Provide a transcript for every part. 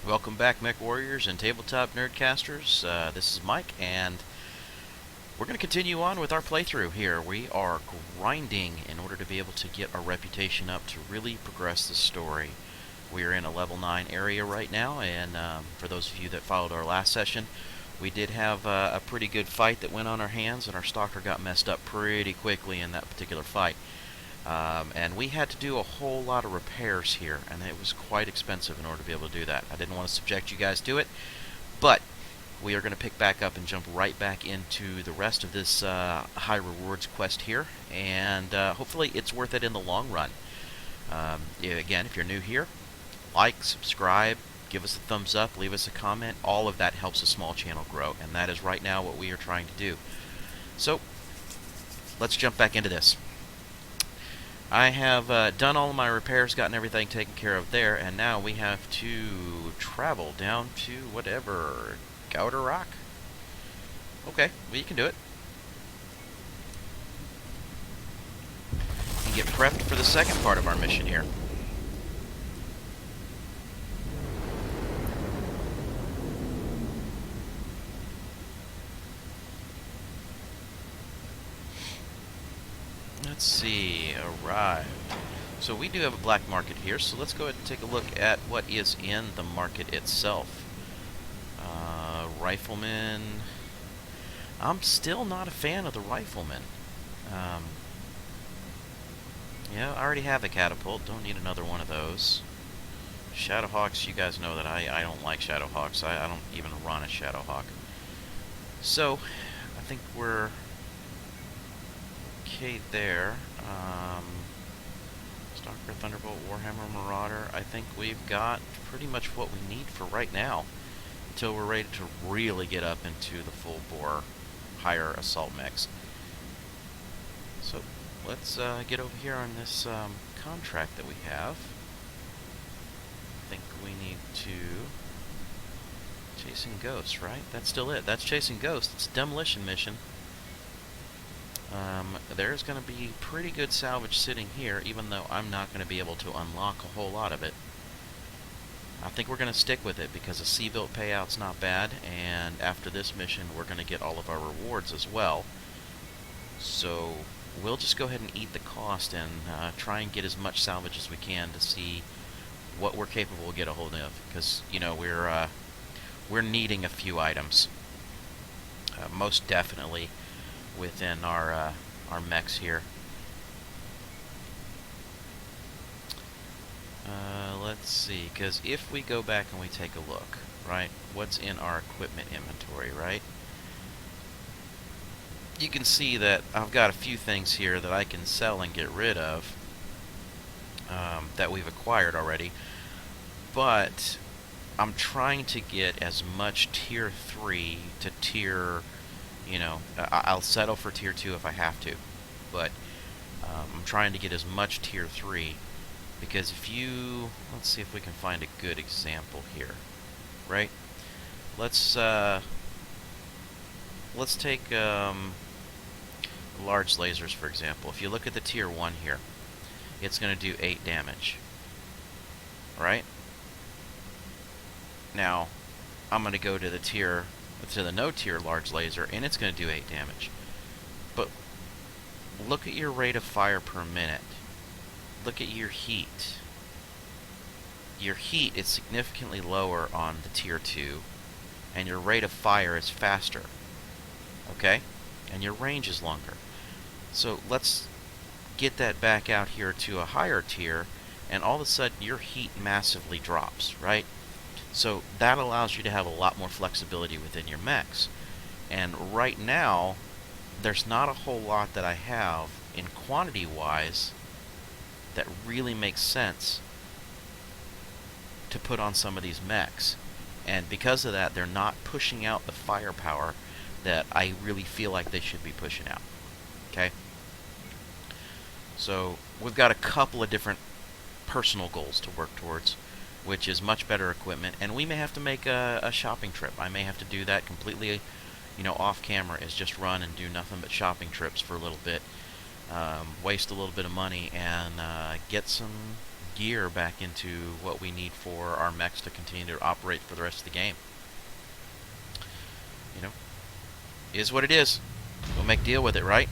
Welcome back, Mechwarriors and tabletop nerdcasters. This is Mike, and we're going to continue on with our playthrough here. We are grinding in order to be able to get our reputation up to really progress the story. We are in a level 9 area right now, and for those of you that followed our last session, we did have a pretty good fight that went on our hands, and our stalker got messed up pretty quickly in that particular fight. And we had to do a whole lot of repairs here, and it was quite expensive in order to be able to do that. I didn't want to subject you guys to it, but we are going to pick back up and jump right back into the rest of this high rewards quest here, and hopefully it's worth it in the long run. Again, if you're new here, like, subscribe, give us a thumbs up, leave us a comment. All of that helps a small channel grow, and that is right now what we are trying to do. So, let's jump back into this. I have done all of my repairs, gotten everything taken care of there, and now we have to travel down to whatever, Gouda Rock? Okay, well you can do it. And get prepped for the second part of our mission here. Let's see, arrived. So we do have a black market here, so let's go ahead and take a look at what is in the market itself. Rifleman. I'm still not a fan of the rifleman. Yeah, I already have a catapult, don't need another one of those. Shadowhawks, you guys know that I don't like Shadowhawks. I don't even run a Shadowhawk. So, I think we're okay there. Stalker, Thunderbolt, Warhammer, Marauder. I think we've got pretty much what we need for right now, until we're ready to really get up into the full-bore, higher assault mechs. So let's get over here on this contract that we have. I think we need to... Chasing Ghosts, right? That's still it. That's Chasing Ghosts. It's a demolition mission. There's going to be pretty good salvage sitting here, even though I'm not going to be able to unlock a whole lot of it. I think we're going to stick with it because the C-built payout's not bad, and after this mission we're going to get all of our rewards as well. So we'll just go ahead and eat the cost and try and get as much salvage as we can to see what we're capable of get a hold of, because you know we're needing a few items, most definitely within our mechs here. Let's see, because if we go back and we take a look, right, what's in our equipment inventory, right? You can see that I've got a few things here that I can sell and get rid of that we've acquired already, but I'm trying to get as much tier 3 to tier, you know, I'll settle for tier 2 if I have to, but I'm trying to get as much tier 3, because if you, let's see if we can find a good example here, right? Let's take large lasers for example. If you look at the tier 1 here, it's going to do 8 damage, right? Now I'm going to go to the no tier large laser, and it's going to do 8 damage. But look at your rate of fire per minute. Look at your heat. Your heat is significantly lower on the tier 2, and your rate of fire is faster. Okay? And your range is longer. So let's get that back out here to a higher tier, and all of a sudden your heat massively drops, right? So that allows you to have a lot more flexibility within your mechs. And right now, there's not a whole lot that I have in quantity-wise that really makes sense to put on some of these mechs. And because of that, they're not pushing out the firepower that I really feel like they should be pushing out. Okay? So we've got a couple of different personal goals to work towards, which is much better equipment, and we may have to make a shopping trip. I may have to do that completely, you know, off camera, is just run and do nothing but shopping trips for a little bit, waste a little bit of money, and get some gear back into what we need for our mechs to continue to operate for the rest of the game. You know, is what it is. We'll make deal with it, right?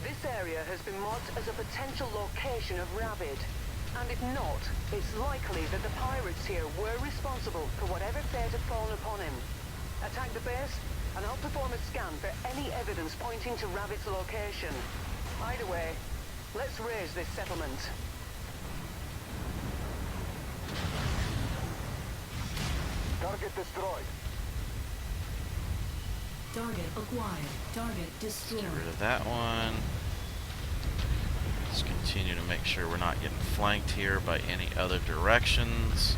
This area has been marked as a potential location of Rabid. And if not, it's likely that the pirates here were responsible for whatever fate had fallen upon him. Attack the base, and I'll perform a scan for any evidence pointing to Rabid's location. Either way, let's raise this settlement. Target destroyed. Target acquired. Target destroyed. Get rid of that one. Let's continue to make sure we're not getting flanked here by any other directions.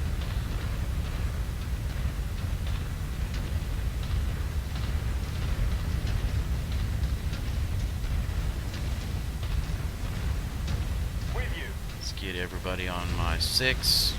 With you. Let's get everybody on my 6.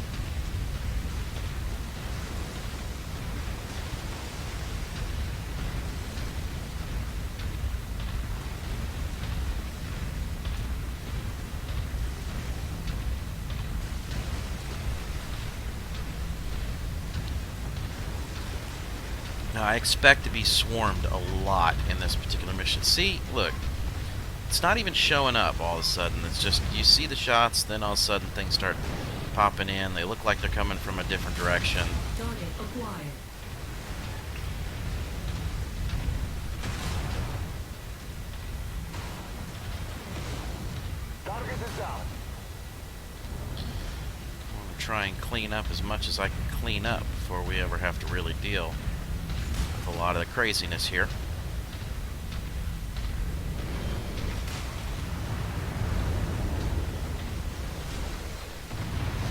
Now, I expect to be swarmed a lot in this particular mission. See, look, it's not even showing up all of a sudden. It's just, you see the shots, then all of a sudden things start popping in. They look like they're coming from a different direction. Target acquired. Target is down. I want to try and clean up as much as I can clean up before we ever have to really deal with a lot of the craziness here.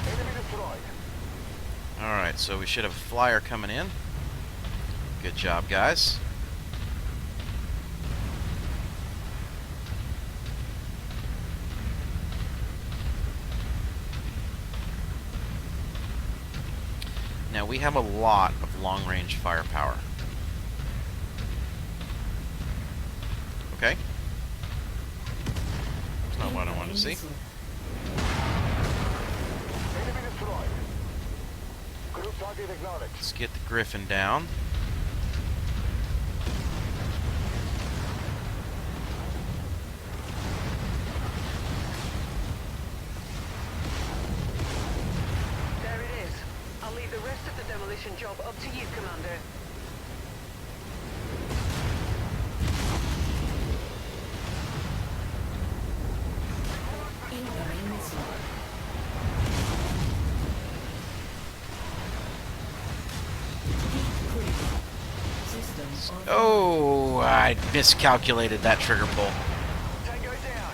Enemy destroyed. Alright, so we should have a flyer coming in. Good job, guys. Now, we have a lot of long-range firepower. Okay? That's not what I wanted to see. Enemy destroyed. Group target acknowledged. Let's get the Griffin down. There it is. I'll leave the rest of the demolition job up to you, Commander. Incoming missile. Heat critical. System offline. Oh, I miscalculated that trigger pull. Tango down.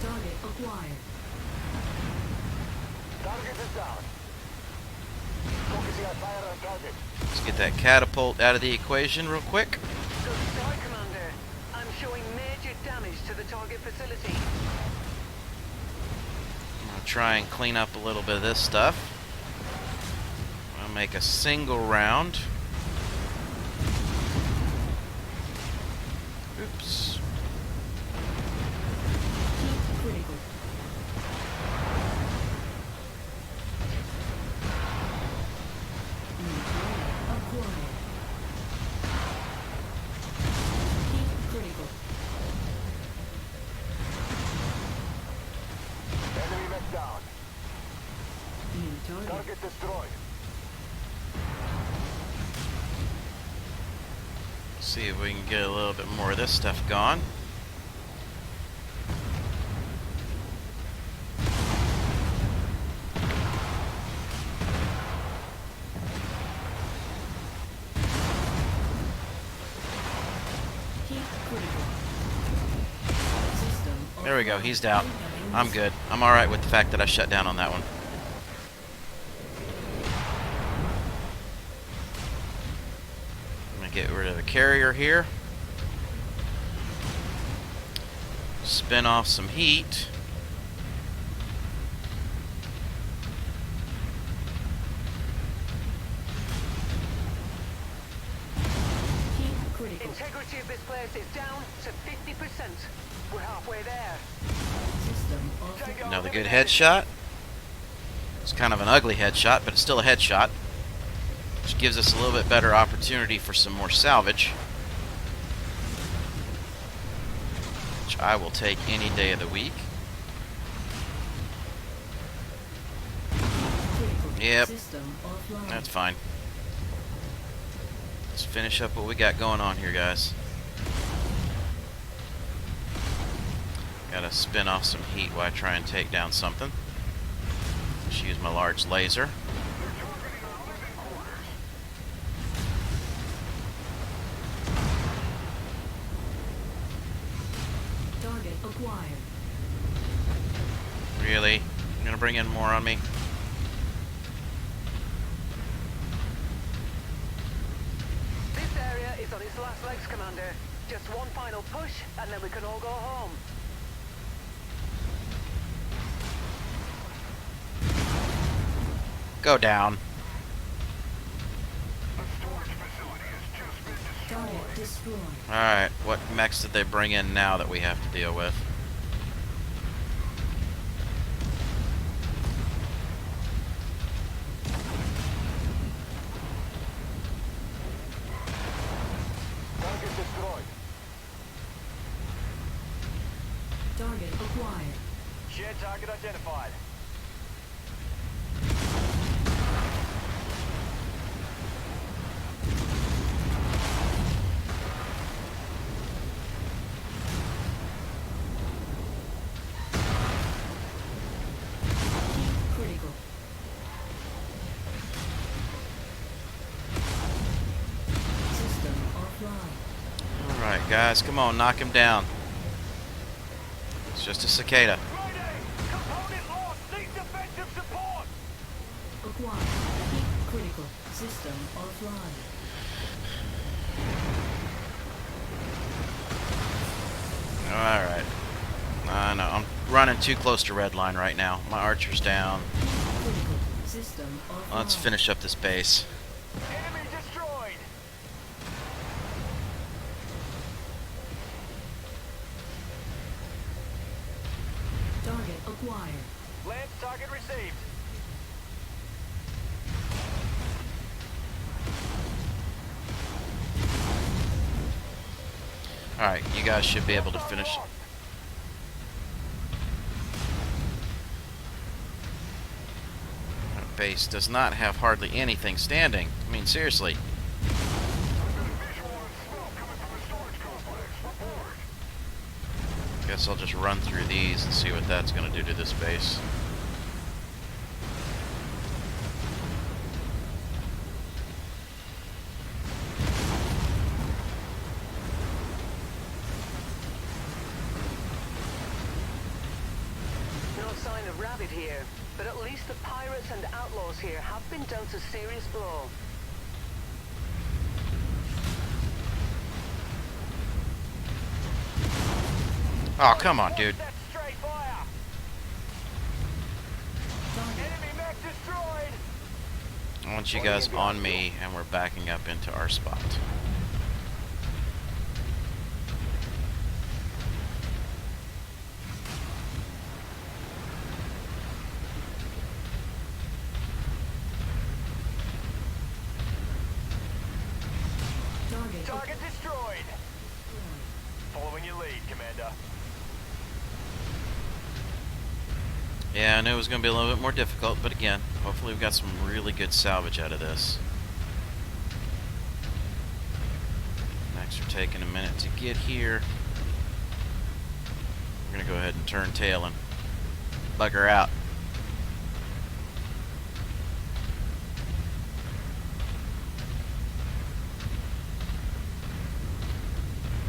Target acquired. Target is down. Focusing on fire on target. Let's get that catapult out of the equation real quick. Good start, Commander. I'm showing major damage to the target facility. I'm going to try and clean up a little bit of this stuff. I'll make a single round. Oops. Heat critical. New target acquired. Heat critical. Enemy mech down. New target. Target destroyed. See if we can get a little bit more of this stuff gone. Heat critical. System There we go, offline. he's down. Incoming I'm missile. good. I'm alright with the fact that I shut down on that one. I'm gonna get rid of the carrier here. Spin off some heat. Heat critical. Integrity of this place is down to 50%. We're halfway there. System offline. know, the good headshot. It's kind of an ugly headshot, but it's still a headshot, which gives us a little bit better opportunity for some more salvage, which I will take any day of the week. Yep, that's fine. Let's finish up what we got going on here, guys. Gotta spin off some heat while I try and take down something. Just use my large laser. Target acquired. Really? You're gonna bring in more on me? This area is on its last legs, Commander. Just one final push, and then we can all go home. Go down. Target destroyed. Alright, what mechs did they bring in now that we have to deal with? Target destroyed. Target acquired. Shared target identified. Heat critical. System offline. Alright, guys, come on, knock him down. It's just a cicada. Component lost. Need defensive support. Acquired. Heat critical. System offline. Alright. I know, I'm running too close to red line right now. My archer's down. Heat critical. System offline. Let's finish up this base. Enemy destroyed. Target acquired. Lance target received. Alright, you guys should be able to finish. That base does not have hardly anything standing. I mean, seriously. Guess I'll just run through these and see what that's going to do to this base. No sign of Rabbit here, but at least the pirates and outlaws here have been dealt a serious blow. Oh, come on, dude. That's straight fire. Enemy mech destroyed. I want you guys on me, and we're backing up into our spot. Target destroyed. Following your lead, Commander. Yeah, I knew it was going to be a little bit more difficult, but again, hopefully we've got some really good salvage out of this. Mechs are taking a minute to get here. We're going to go ahead and turn tail and bugger out.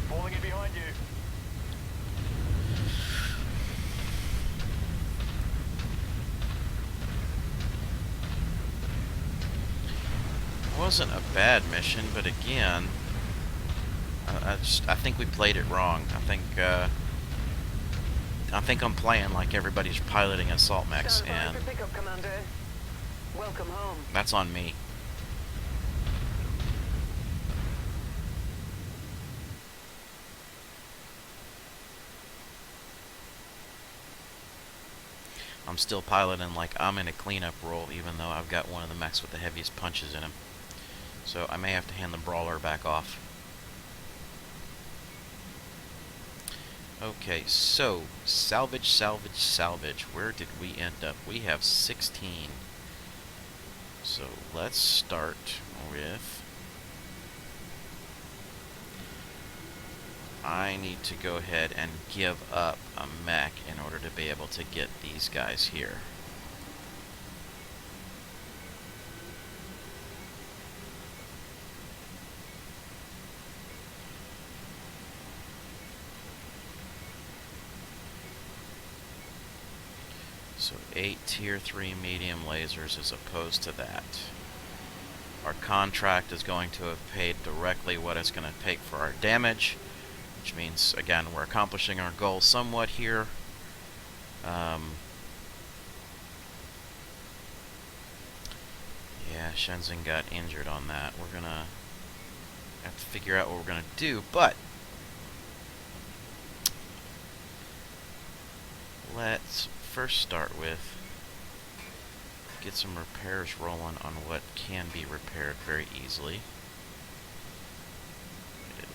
Falling in behind you. Wasn't a bad mission, but again, I think we played it wrong. I think I'm playing like everybody's piloting assault mechs, Stand by and for pickup, Commander. Welcome home. that's on me. I'm still piloting like I'm in a cleanup role, even though I've got one of the mechs with the heaviest punches in him. So I may have to hand the brawler back off. Okay, so salvage, salvage, salvage. Where did we end up? We have 16. So let's start with... I need to go ahead and give up a mech in order to be able to get these guys here. So 8 tier 3 medium lasers as opposed to that. Our contract is going to have paid directly what it's going to take for our damage, which means, again, we're accomplishing our goal somewhat here. Yeah, Shenzhen got injured on that. We're going to have to figure out what we're going to do, but let's first start with get some repairs rolling on what can be repaired very easily.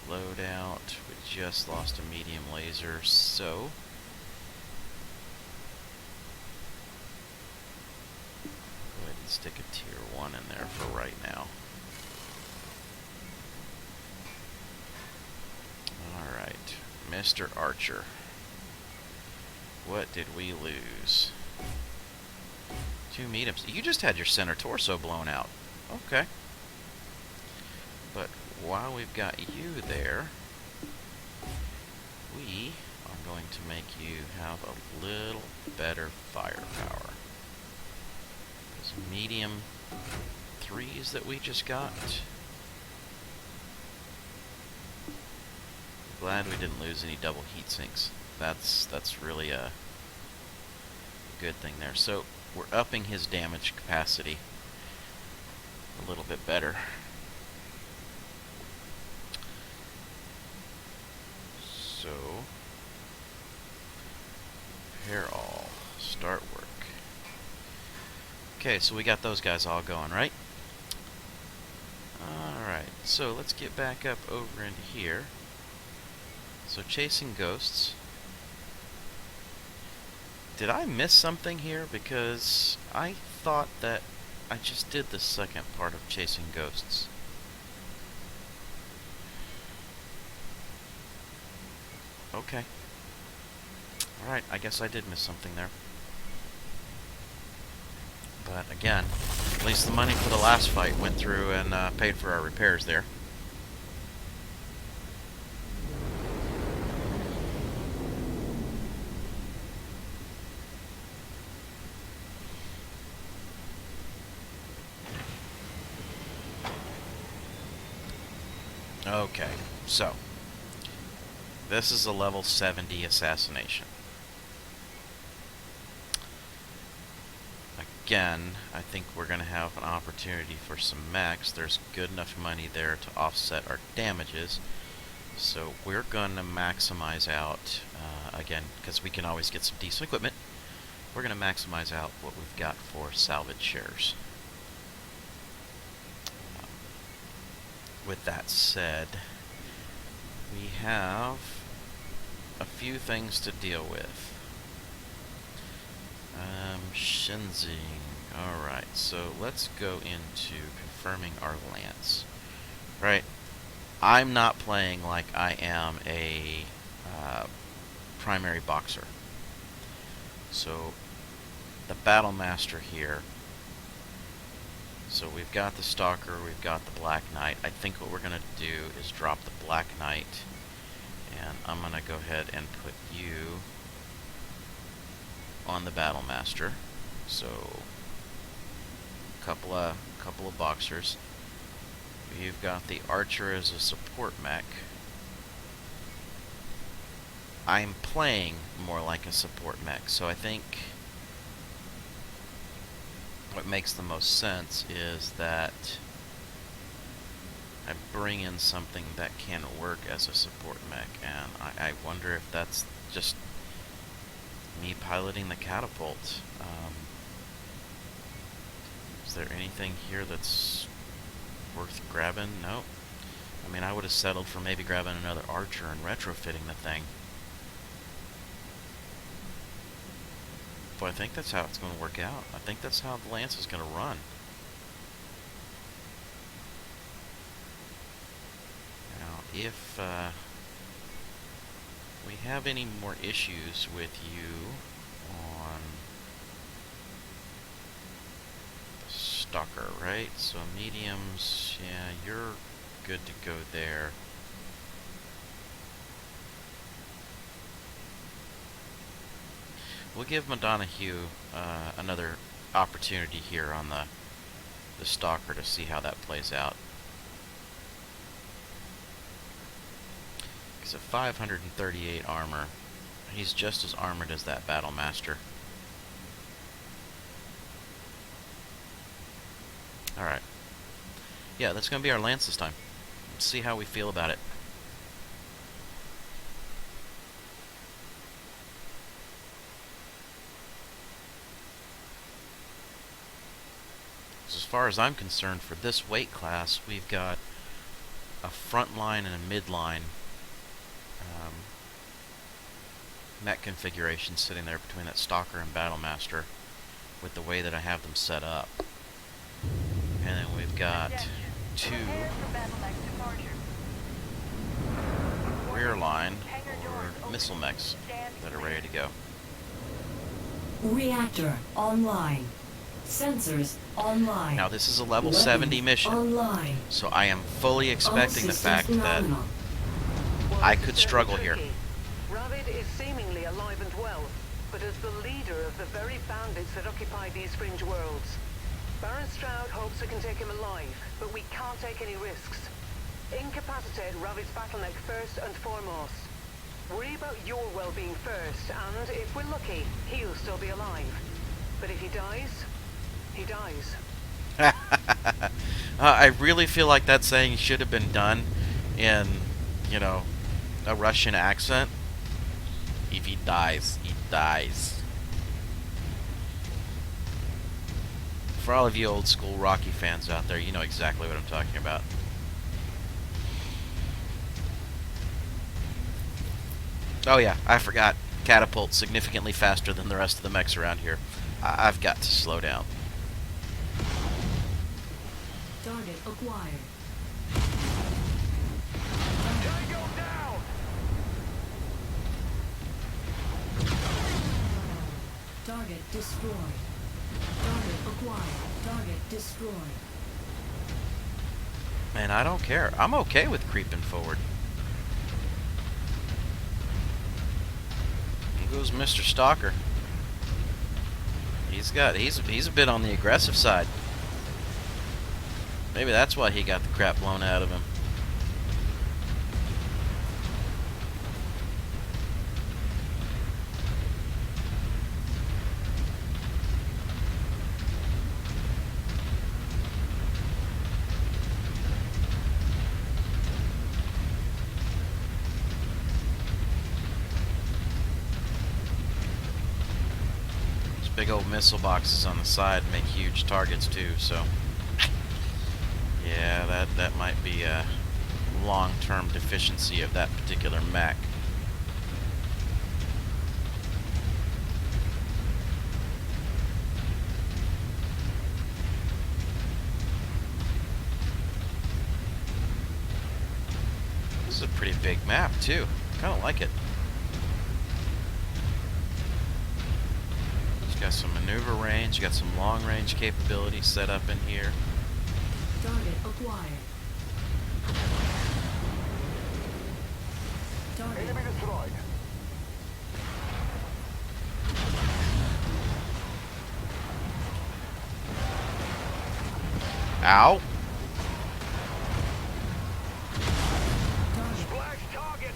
Loadout. We just lost a medium laser, so go ahead and stick a tier 1 in there for right now. Alright, Mr. Archer. What did we lose? 2 mediums. You just had your center torso blown out. Okay. But while we've got you there, we are going to make you have a little better firepower. Those medium 3s that we just got. Glad we didn't lose any double heat sinks. That's really a good thing there. So we're upping his damage capacity a little bit better. So repair all, start work. Okay, so we got those guys all going, right? Alright, so let's get back up over into here. So chasing ghosts. Did I miss something here? Because I thought that I just did the second part of chasing ghosts. Okay. Alright, I guess I did miss something there. But again, at least the money for the last fight went through and paid for our repairs there. Okay, so this is a level 70 assassination. Again, I think we're going to have an opportunity for some mechs. There's good enough money there to offset our damages. So we're going to maximize out, again, because we can always get some decent equipment, we're going to maximize out what we've got for salvage shares. With that said, we have a few things to deal with. Shenzhen. Alright, so let's go into confirming our lance. Right, I'm not playing like I am a primary boxer. So, the Battlemaster here. So we've got the Stalker, we've got the Black Knight. I think what we're going to do is drop the Black Knight, and I'm going to go ahead and put you on the Battlemaster. So, couple of boxers. We've got the Archer as a support mech. I'm playing more like a support mech, so I think what makes the most sense is that I bring in something that can work as a support mech, and I wonder if that's just me piloting the catapult. Is there anything here that's worth grabbing? Nope. I mean, I would have settled for maybe grabbing another archer and retrofitting the thing. But I think that's how it's going to work out. I think that's how the Lance is going to run. Now, if we have any more issues with you on the Stalker, right? So mediums, yeah, you're good to go there. We'll give Madonna Hugh another opportunity here on the Stalker to see how that plays out. He's a 538 armor. He's just as armored as that Battlemaster. Alright. Yeah, that's going to be our Lance this time. Let's see how we feel about it. As far as I'm concerned, for this weight class, we've got a front line and a mid line mech configuration sitting there between that Stalker and Battlemaster with the way that I have them set up. And then we've got two rear line or missile mechs that are ready to go. Reactor online. Sensors online. Now this is a level 70 mission, Online. so I am fully expecting the fact that I could struggle here. Ravid is seemingly alive and well, but as the leader of the very bandits that occupy these fringe worlds. Baron Stroud hopes we can take him alive, but we can't take any risks. Incapacitate Ravid's Battlemech first and foremost. Worry about your well-being first, and if we're lucky, he'll still be alive. But if he dies, he dies. I really feel like that saying should have been done in, you know, a Russian accent. If he dies, he dies. For all of you old school Rocky fans out there, you know exactly what I'm talking about. Oh yeah, I forgot. Catapult significantly faster than the rest of the mechs around here. I've got to slow down. Target acquired. Tango down! Target destroyed. Target acquired. Target destroyed. Man, I don't care. I'm okay with creeping forward. Here goes Mr. Stalker. He's a bit on the aggressive side. Maybe that's why he got the crap blown out of him. Big old missile boxes on the side make huge targets too, so yeah, that might be a long-term deficiency of that particular mech. This is a pretty big map too. Kind of like it. Got some maneuver range, got some long range capability set up in here. Target acquired. Target. Enemy destroyed. Ow! Target. Splash target!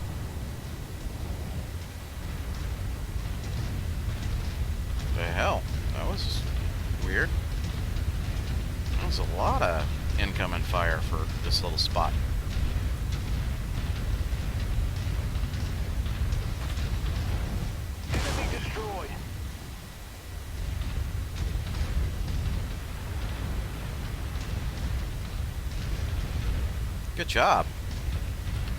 The hell? That was weird. That was a lot of incoming fire for this little spot. Enemy destroyed. Good job.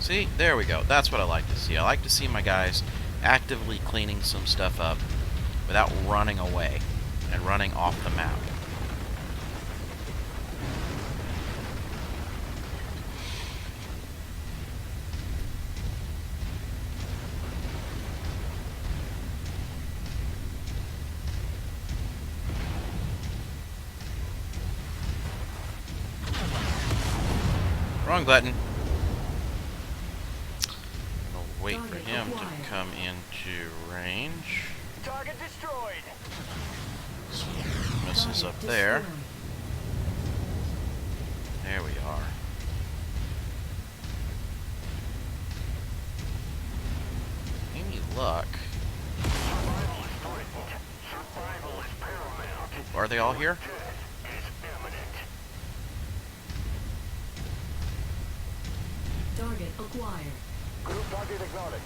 See, there we go. That's what I like to see. I like to see my guys actively cleaning some stuff up without running away and running off the map. Wrong button. I'll wait for him to come into range. Target destroyed. Missiles up there. There we are. Any luck? Survival is threatened. Survival is paramount. Are they all here? Death is imminent. Target acquired. Group target acknowledged.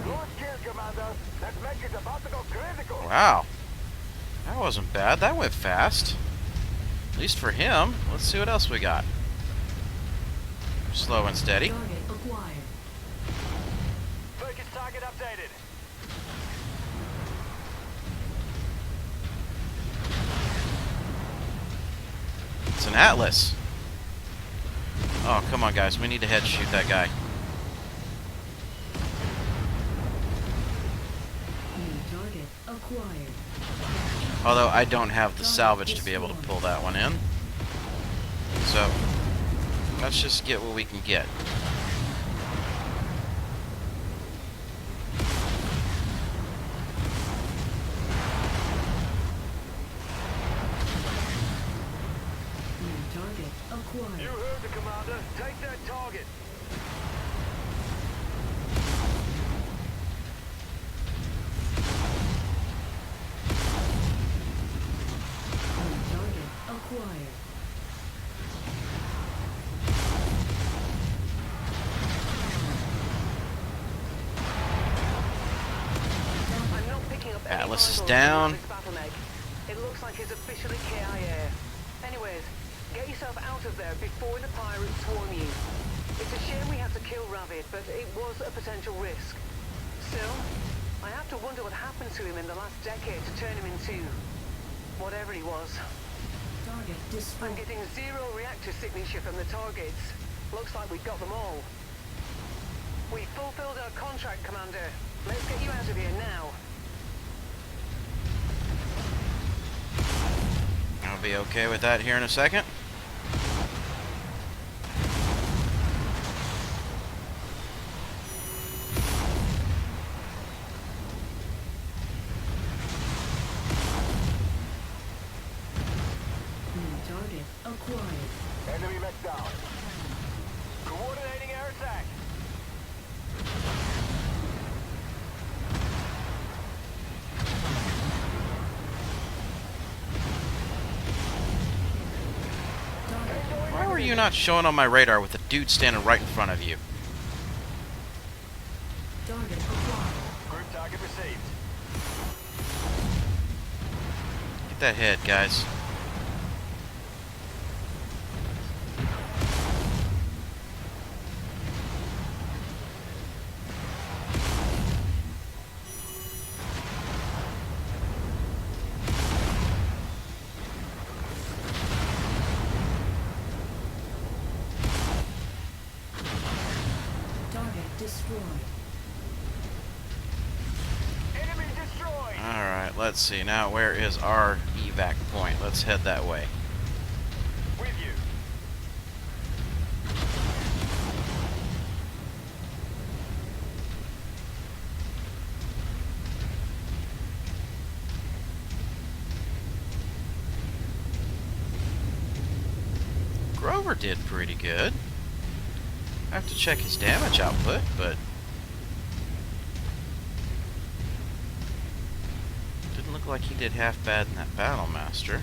Lord Kill, Commander. That mech is about to go critical. Wow. That wasn't bad. That went fast. At least for him. Let's see what else we got. Slow and steady. Target acquired. Focus target updated. It's an Atlas. Oh, come on, guys. We need to head shoot that guy. New target acquired. Although I don't have the salvage to be able to pull that one in. So, let's just get what we can get. New target acquired. You heard the commander. Take that target. New target acquired. I'm not picking up any Atlas is vitals down. on this Battlemech. It looks like it's officially KIA. Anyways, get yourself out of there before the pirates swarm you. It's a shame we had to kill Rabbit, but it was a potential risk. Still, I have to wonder what happened to him in the last decade to turn him into whatever he was. Target I'm destroyed. getting 0 reactor signature from the targets. Looks like we got them all. We fulfilled our contract, Commander. Let's get you out of here now. I'll be okay with that here in a second. New target acquired. Enemy mech down. Coordinating air attack. Why were you not showing on my radar with a dude standing right in front of you? Target acquired. Group target received. Get that head, guys. Target destroyed. Enemy destroyed. Alright, let's see. Now, where is our evac point? Let's head that way. With you. Grover did pretty good. I have to check his damage output, but didn't look like he did half bad in that Battlemaster.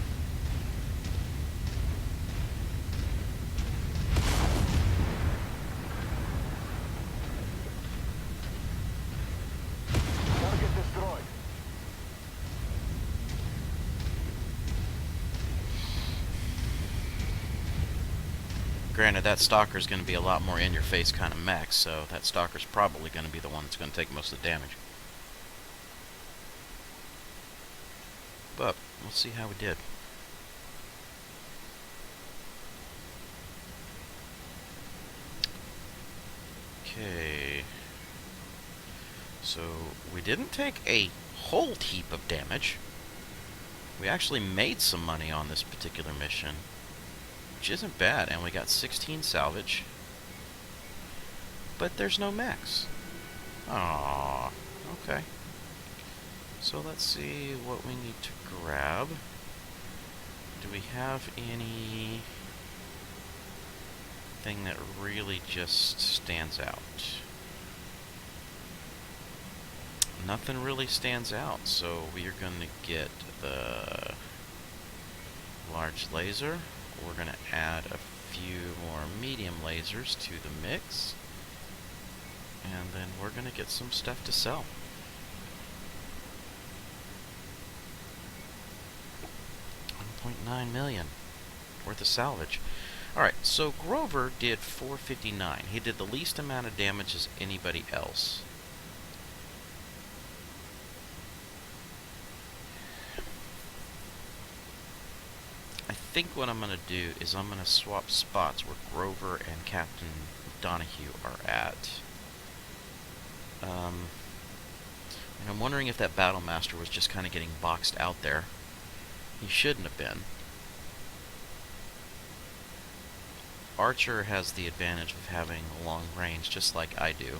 Granted, that stalker's going to be a lot more in-your-face kind of mech, so that stalker's probably going to be the one that's going to take most of the damage. But let's see how we did. Okay. So we didn't take a whole heap of damage. We actually made some money on this particular mission, which isn't bad, and we got 16 salvage. But there's no mechs. Aww. Okay. So let's see what we need to grab. Do we have any thing that really just stands out? Nothing really stands out, so we are going to get the large laser. We're going to add a few more medium lasers to the mix, and then we're going to get some stuff to sell. $1.9 million worth of salvage. Alright, so Grover did 459. He did the least amount of damage as anybody else. I think what I'm going to do is I'm going to swap spots where Grover and Captain Donahue are at. And I'm wondering if that Battlemaster was just kind of getting boxed out there. He shouldn't have been. Archer has the advantage of having long range, just like I do.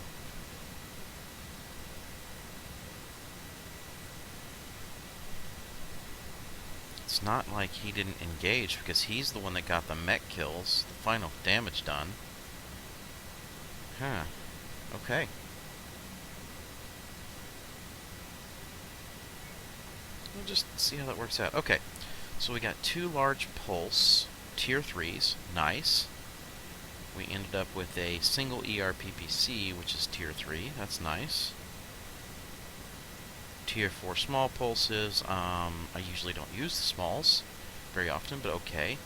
It's not like he didn't engage, because he's the one that got the mech kills, the final damage done. Huh. Okay. We'll just see how that works out. Okay. So we got 2 large pulse, tier 3s. Nice. We ended up with a single ERPPC, which is tier 3. That's nice. Tier 4 small pulses. I usually don't use the smalls very often, but okay.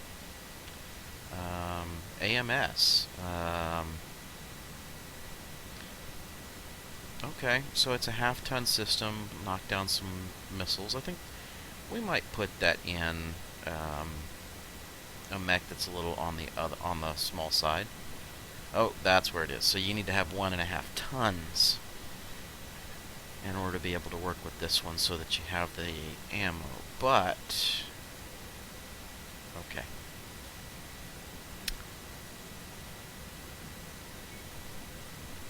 AMS. Okay, so it's a half-ton system. Knock down some missiles. I think we might put that in a mech that's a little on the small side. Oh, that's where it is. So you need to have 1.5 tons in order to be able to work with this one, so that you have the ammo. But okay.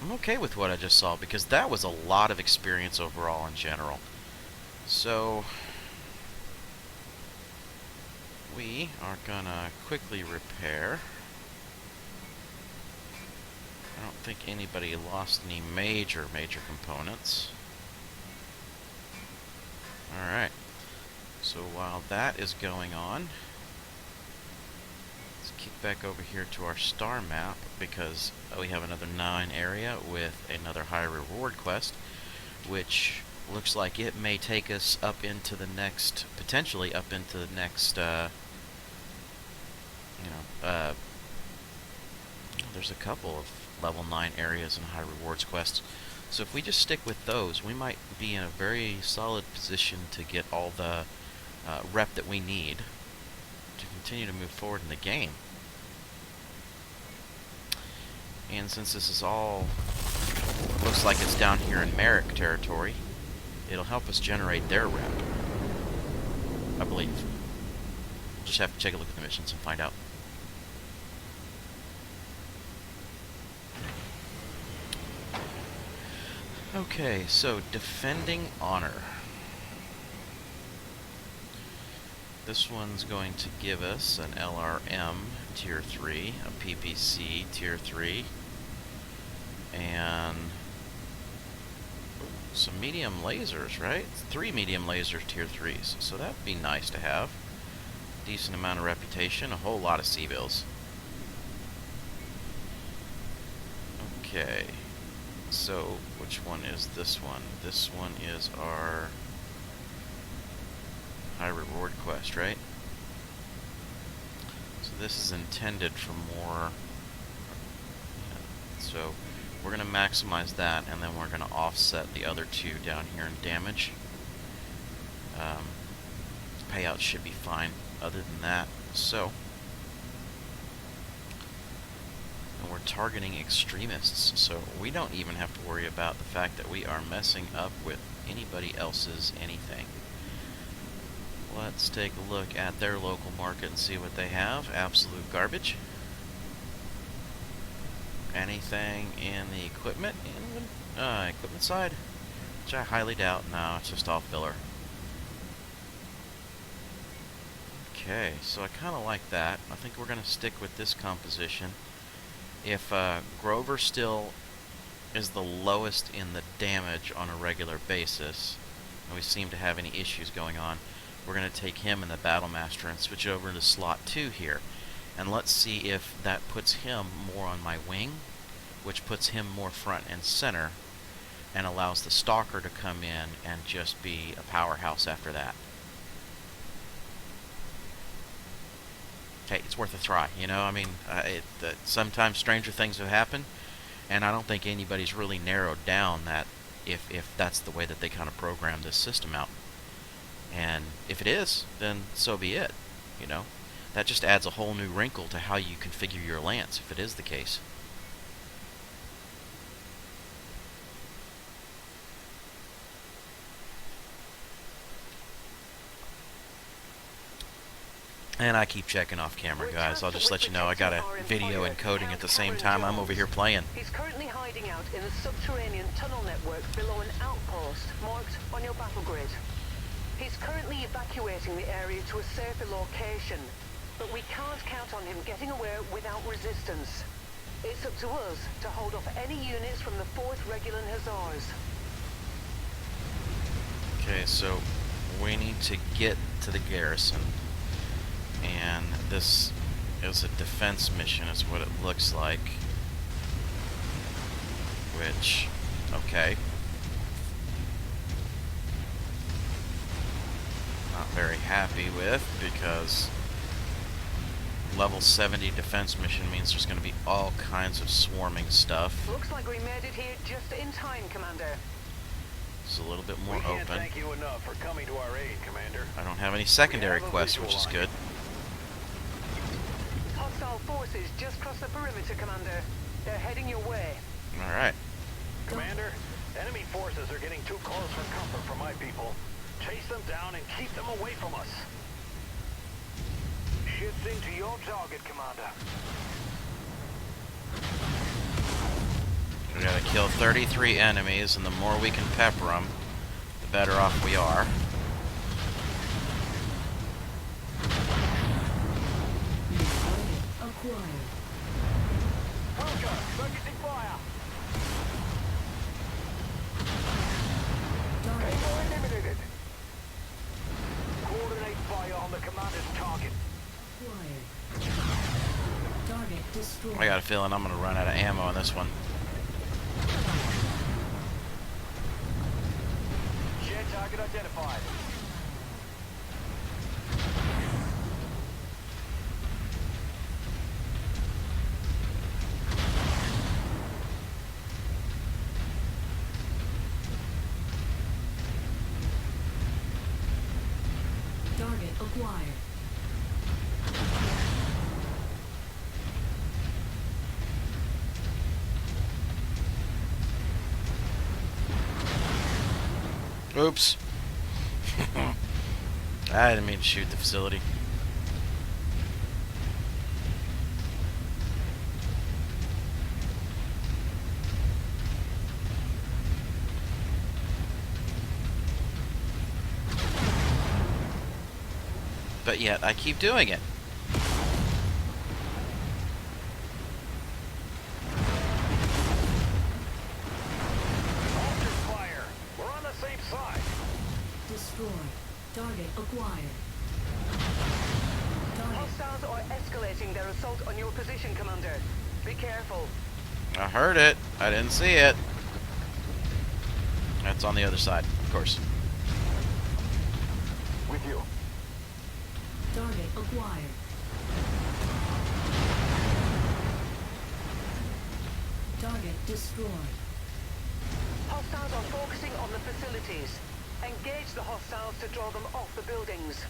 I'm okay with what I just saw, because that was a lot of experience overall in general. So we are gonna quickly repair. I don't think anybody lost any major components. Alright. So while that is going on, let's kick back over here to our star map, because we have another 9 area with another high reward quest, which looks like it may take us up into the next, potentially up into the next, there's a couple of level 9 areas and high rewards quests. So if we just stick with those, we might be in a very solid position to get all the rep that we need to continue to move forward in the game. And since this is all, looks like it's down here in Merrick territory, it'll help us generate their rep, I believe. We'll just have to take a look at the missions and find out. Okay, so Defending Honor. This one's going to give us an LRM tier 3, a PPC tier 3, and some medium lasers, right? 3 medium laser tier 3s, so that'd be nice to have. Decent amount of reputation, a whole lot of C-bills. Okay. So, which one is this one? This one is our high reward quest, right? So this is intended for more So we're going to maximize that, and then we're going to offset the other two down here in damage. Payout should be fine other than that. So, and we're targeting extremists, so we don't even have to worry about the fact that we are messing up with anybody else's anything. Let's take a look at their local market and see what they have. Absolute garbage. Anything in the equipment equipment side? Which I highly doubt. No, it's just all filler. Okay, so I kind of like that. I think we're going to stick with this composition. If Grover still is the lowest in the damage on a regular basis, and we seem to have any issues going on, we're going to take him and the Battlemaster and switch it over into slot 2 here. And let's see if that puts him more on my wing, which puts him more front and center, and allows the Stalker to come in and just be a powerhouse after that. Hey, it's worth a try, you know? I mean, sometimes stranger things have happened, and I don't think anybody's really narrowed down that if that's the way that they kind of program this system out. And if it is, then so be it, you know? That just adds a whole new wrinkle to how you configure your lance, if it is the case. And I keep checking off camera, guys. I'll just let you know I got a video encoding at the same time I'm over here playing. He's currently hiding out in a subterranean tunnel network below an outpost marked on your battle grid. He's currently evacuating the area to a safer location, but we can't count on him getting away without resistance. It's up to us to hold off any units from the 4th Regular Hussars. Okay, so we need to get to the garrison. And this is a defense mission, is what it looks like. Which, okay. Not very happy with, because level 70 defense mission means there's going to be all kinds of swarming stuff. Looks like we made it here just in time, Commander. It's a little bit more We can't open. thank you enough for coming to our aid, Commander. I don't have any secondary We have a quests, visual which is on good. Hostile forces just crossed the perimeter, Commander. They're heading your way. Alright. Commander, enemy forces are getting too close for comfort for my people. Chase them down and keep them away from us. Shifting to your target, Commander. We gotta kill 33 enemies, and the more we can pepper them, the better off we are. Acquired. Welcome, focusing fire. Target. Tango eliminated. Coordinate fire on the commander's target. Acquired. Target destroyed. I got a feeling I'm gonna run out of ammo on this one. Shared target identified. Target acquired. Oops. I didn't mean to shoot the facility. But yet, I keep doing it. Hold your fire. We're on the same side. Destroyed. Target acquired. Target. Hostiles are escalating their assault on your position, Commander. Be careful. I heard it. I didn't see it. That's on the other side, of course. With you. Target acquired. Target destroyed. Hostiles are focusing on the facilities. Engage the hostiles to draw them off the buildings.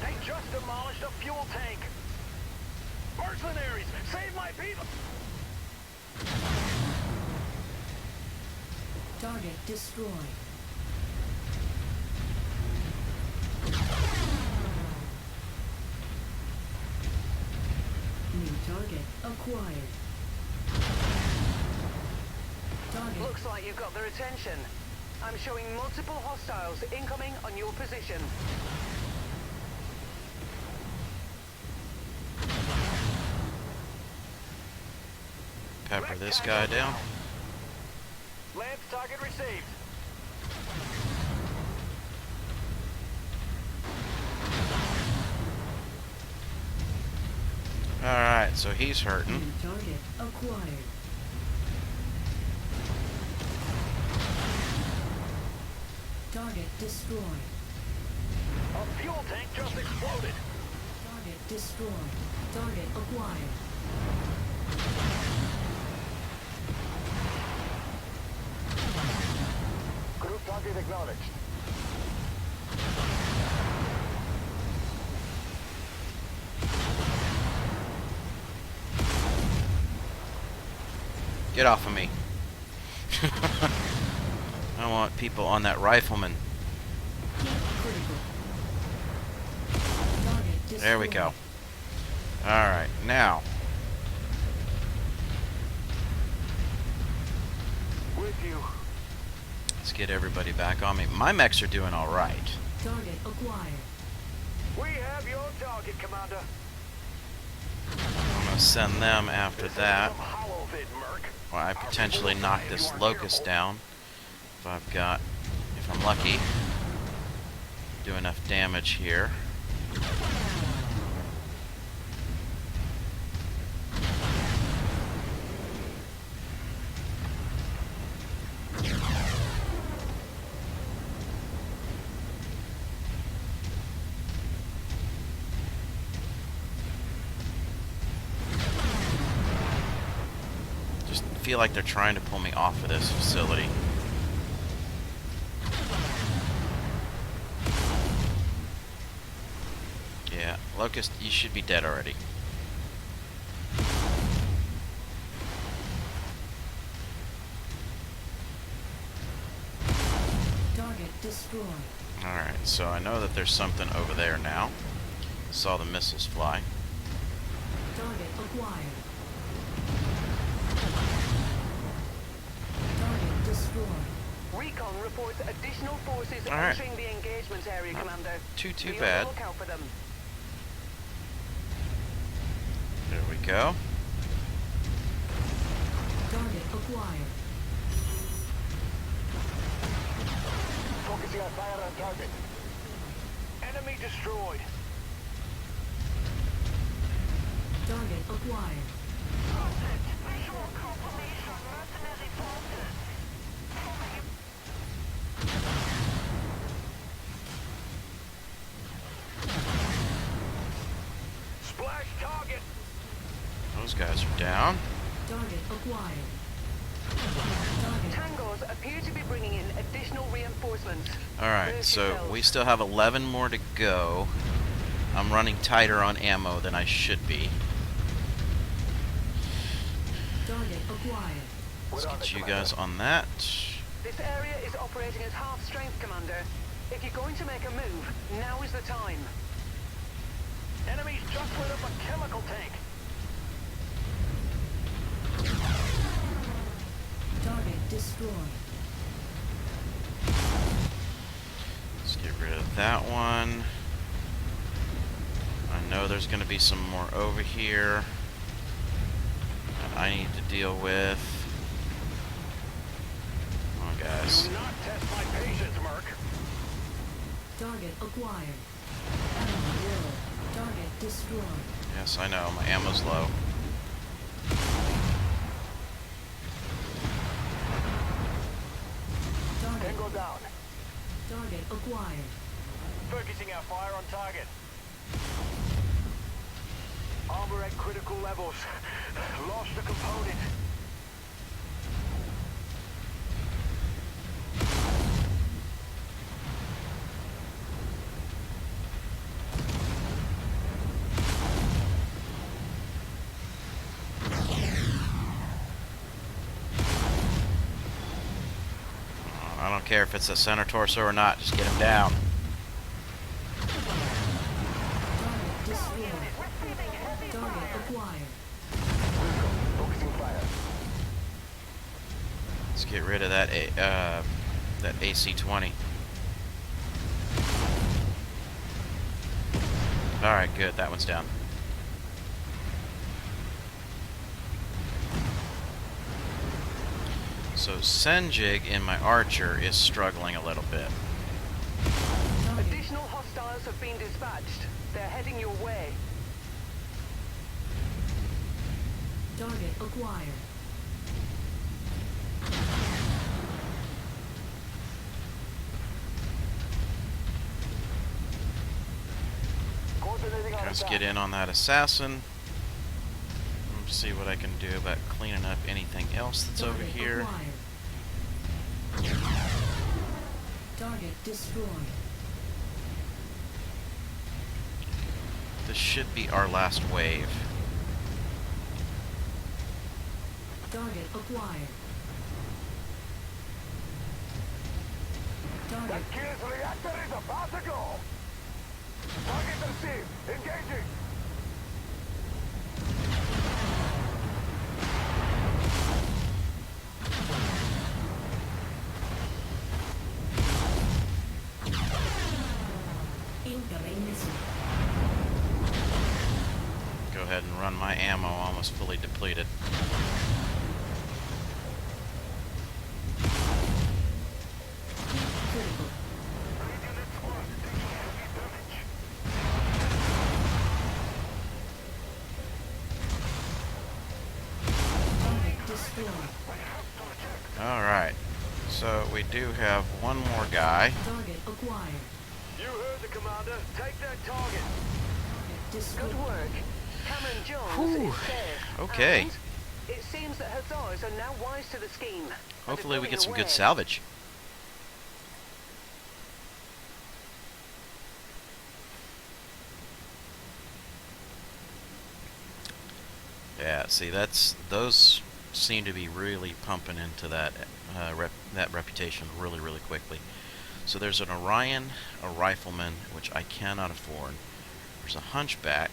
They just demolished a fuel tank. Mercenaries, save my people! Target destroyed. New target acquired. Target. Looks like you've got their attention. I'm showing multiple hostiles incoming on your position. Pepper this guy down. Lance target received. Alright, so he's New hurting. target acquired. Target destroyed. A fuel tank just exploded. Target destroyed. Target acquired. Group target acknowledged. Get off of me. I want people on that rifleman. Critical. Target destroyed. There we go. Alright, now. With you. Let's get everybody back on me. My mechs are doing alright. Target acquired. We have your target, Commander. I'm gonna send them after that. Some hollow vid, Merc. Well, I potentially knock this locust down. If I'm lucky, do enough damage here. Just feel like they're trying to pull me off of this facility. Yeah, Locust, you should be dead already. Target destroyed. Alright, so I know that there's something over there now. Saw the missiles fly. Target acquired. Target destroyed. Recon reports additional forces All right. entering the engagement area, Not Commander. too Be on the bad. lookout for them. There we go. Target acquired. Focusing on fire on target. Enemy destroyed. Target acquired. Visual confirmation. Mercenary forces. Splash target. Those guys are down. Target acquired. Target. Tangos appear to be bringing in additional reinforcements. Alright, Brace so yourselves. we still have 11 more to go. I'm running tighter on ammo than I should be. Target acquired. Let's get you guys on that. This area is operating at half strength, Commander. If you're going to make a move, now is the time. Enemies just lit up a chemical tank. Target destroyed. Let's get rid of that one. I know there's going to be some more over here that I need to deal with. Come on, guys. Do not test my patience, Merc. Target acquired. Enemy low. Target destroyed. Yes, I know. My ammo's low. Target. Tango down. Target acquired. Focusing our fire on target. Armor at critical levels. Lost a component. I don't care if it's a center torso or not, just get him down. Target destroyed. Target acquired. Focusing fire. Let's get rid of that that AC-20. Alright, good, that one's down. So Senjig in my archer is struggling a little bit. Target. Additional hostiles have been dispatched. They're heading your way. Target acquired. Coordinating on Let's attack. get in on that assassin. See what I can do about cleaning up anything else that's over Target here. acquired. Target destroyed. This should be our last wave. Target acquired. That Target. killer's reactor is about to go. Target received. Engaging. Incoming missile. Go ahead and run my ammo, almost fully depleted. Critical. Target destroyed. Alright, so we do have one more guy. Target acquired. You heard the commander. Take that target. Target destroyed. Good work. Cameron Jones Whew. is safe. Okay. And it seems that Hussars are now wise to the scheme. and Hopefully are we pulling get some away. good salvage. Yeah, see, those seem to be really pumping into that that reputation really, really quickly. So there's an Orion, a Rifleman, which I cannot afford. There's a Hunchback,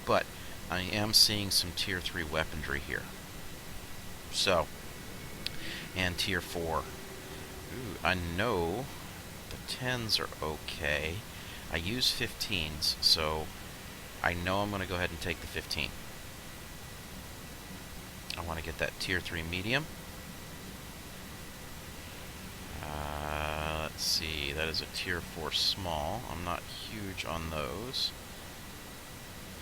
but I am seeing some Tier 3 weaponry here. So, and Tier 4. Ooh, I know the 10s are okay. I use 15s, so I know I'm going to go ahead and take the 15. I want to get that Tier 3 medium. Let's see, that is a Tier 4 small. I'm not huge on those.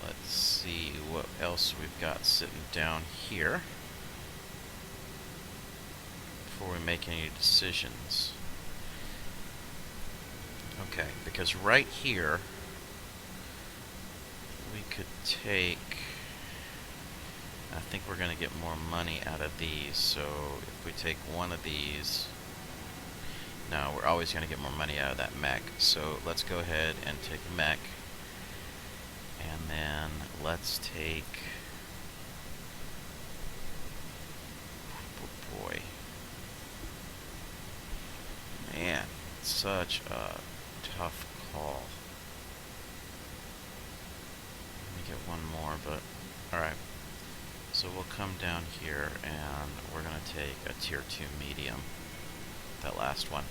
Let's see what else we've got sitting down here before we make any decisions. Okay, because right here we could take... I think we're going to get more money out of these, so if we take one of these... No, we're always going to get more money out of that mech, so let's go ahead and take a mech, and then let's take... Oh boy. Man, such a tough call. Let me get one more, but... Alright. So we'll come down here and we're going to take a Tier 2 medium. That last one.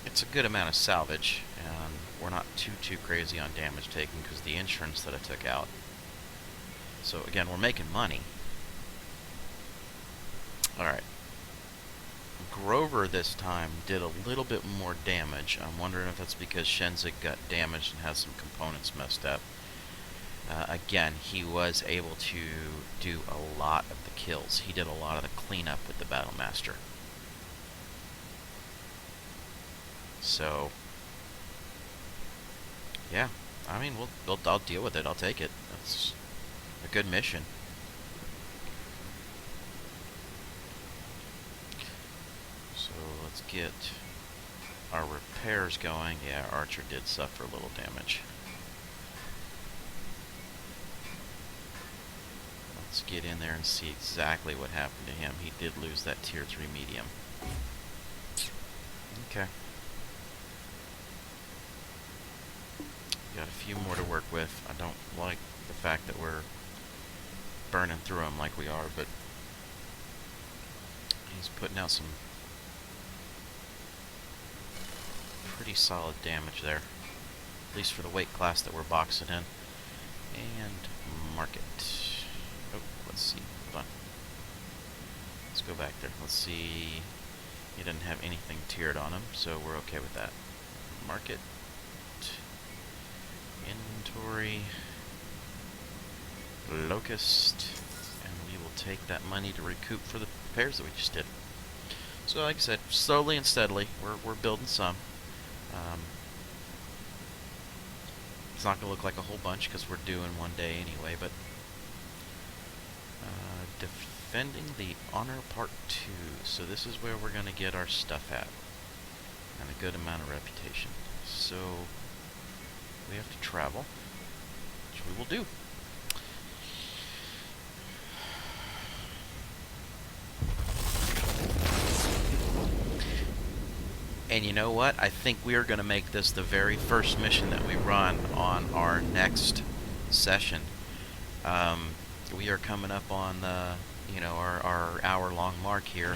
It's a good amount of salvage, and we're not too crazy on damage taken because the insurance that I took out. So again, we're making money. Alright. Grover this time did a little bit more damage. I'm wondering if that's because Shenzig got damaged and has some components messed up. Again, he was able to do a lot of the kills. He did a lot of the cleanup with the Battlemaster. So, yeah, I mean, I'll deal with it. I'll take it. It's a good mission. So let's get our repairs going. Yeah, Archer did suffer a little damage. Let's get in there and see exactly what happened to him. He did lose that tier 3 medium. Okay. Got a few more to work with. I don't like the fact that we're burning through them like we are, but he's putting out some pretty solid damage there, at least for the weight class that we're boxing in. And market. Oh, let's see. Hold on. Let's go back there. Let's see. He doesn't have anything tiered on him, so we're okay with that. Market. Inventory. Locust. And we will take that money to recoup for the repairs that we just did. So like I said, slowly and steadily, we're building some. It's not going to look like a whole bunch because we're doing one day anyway, but defending the honor part 2. So this is where we're going to get our stuff at, and a good amount of reputation. So we have to travel, which we will do. And you know what? I think we are going to make this the very first mission that we run on our next session. We are coming up on the, our hour-long mark here.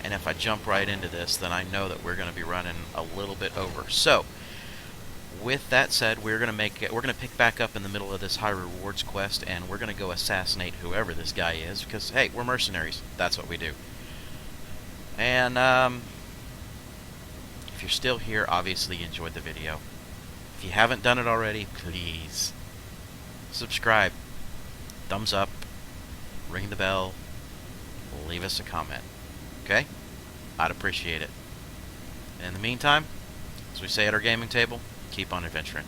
And if I jump right into this, then I know that we're going to be running a little bit over. So, with that said, we're going to pick back up in the middle of this high rewards quest, and we're going to go assassinate whoever this guy is, because hey, we're mercenaries. That's what we do. And if you're still here, obviously you enjoyed the video. If you haven't done it already, please subscribe, thumbs up, ring the bell, leave us a comment. Okay? I'd appreciate it. In the meantime, as we say at our gaming table, keep on adventuring.